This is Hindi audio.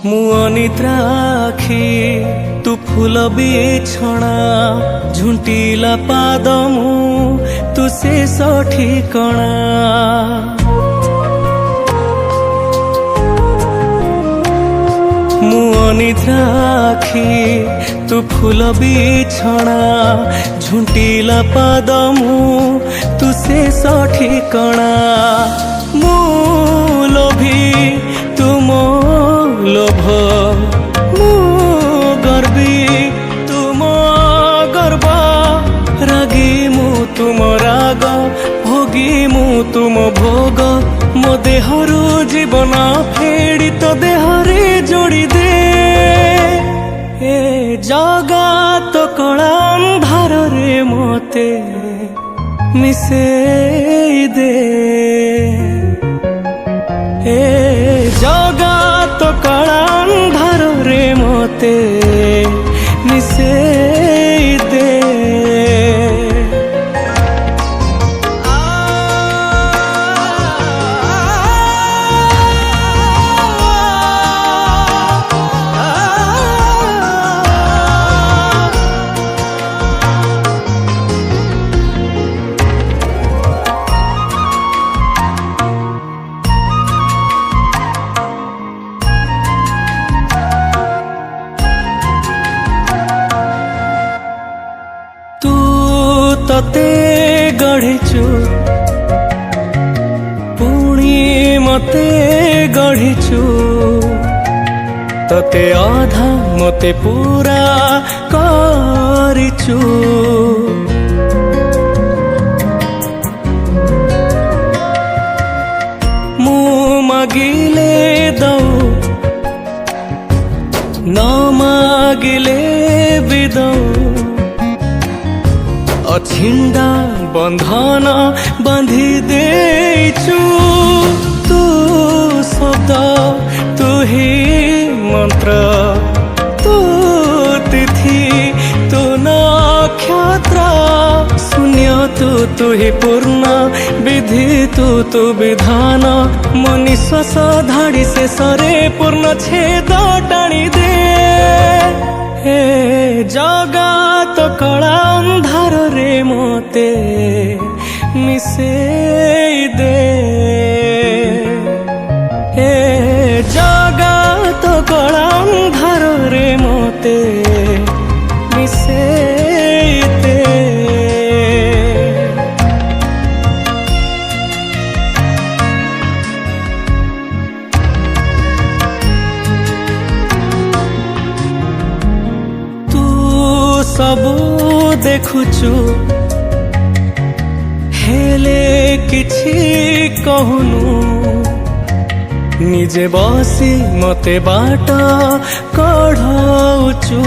मु अनिद्राखी तू फूल बिछଣା झुंटीला पाद मु तू शेष ठिकଣା मु अनिद्राखी तू फूल बिछଣା झुंटीला पाद मु तू शेष ठिकଣା मु लोभी तू मो लोभ मु गर्वी तू मो गर्व रागी मु तुम राग भोगी मु तुम भोग मो देहरु जीवन फेड़ी तो देहरे जोड़ी दे ए जगा तो कला अंधार रे मोते मिसे दे ए जगा तो कला अंधार रे मोते मिसे दे तते गढ़िचु पुणी मते गढ़िचु तते आधा मते पूरा करिचु मु मागिले दऊ न मागिले भी दऊ अछिंडा बंधन बांधी देचु तू शब्द तू ही मंत्र तू तिथि तू नक्षत्र शून्य तू ही पूर्ण विधि तू विधान मो निश्वास धाड़ी से सरे पूर्ण छेद टाणी दे हे जगा तो कला अंधार रे मोते मिसे दे हे जगा तो कला अंधार रे मोते मिसे दे सबू देखुचु हेले किछि कहूनु निजे बसी मते बाट कढ़ाउचु।